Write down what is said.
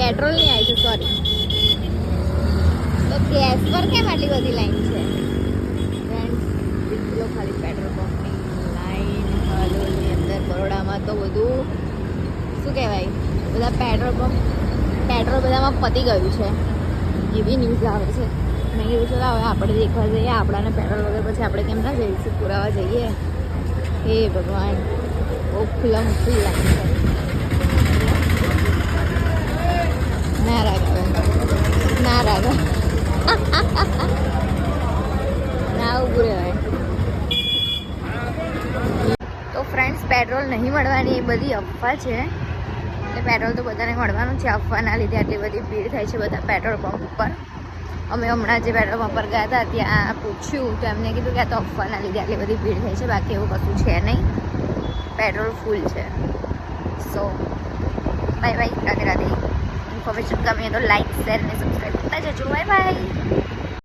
Petrol ની આવી છે, સોરી. તો ગેસ પર કેમ આટલી બધી લાઈન છે? ફ્રેન્ડ્સ, ખાલી પેટ્રોલ પંપની લાઈન હાલોલની અંદર બરોડામાં તો બધું શું કહેવાય, બધા પેટ્રોલ બધામાં પતી ગયું છે એવી ન્યૂઝ આવે છે. મેં કીધું ચાલો હવે આપણે દેખવા જઈએ, આપણાને પેટ્રોલ વગર પછી આપણે કેમ ના જઈશું, પુરાવા જઈએ. હે ભગવાન, બહુ ખુલ્લા મુશ્કેલ લાગે છે. ના રાગા ના રાગા ના ઉભું રહેવાય. તો ફ્રેન્ડ્સ, પેટ્રોલ નહીં મળવાની એ બધી અફવા છે. એટલે પેટ્રોલ તો બધાને મળવાનું છે. અફવાના લીધે આટલી બધી ભીડ થાય છે બધા પેટ્રોલ પંપ પર. અમે હમણાં જે પેટ્રોલ પંપ પર ગયા હતા ત્યાં પૂછ્યું તો એમને કીધું કે આ તો અફવાના લીધે આટલી બધી ભીડ થાય છે, બાકી એવું કશું છે નહીં, પેટ્રોલ ફૂલ છે. So bye bye, Radhe Radhe. Information ગમે તો લાઈક, શેર અને સબસ્ક્રાઈબ કરતા જજો. Bye by.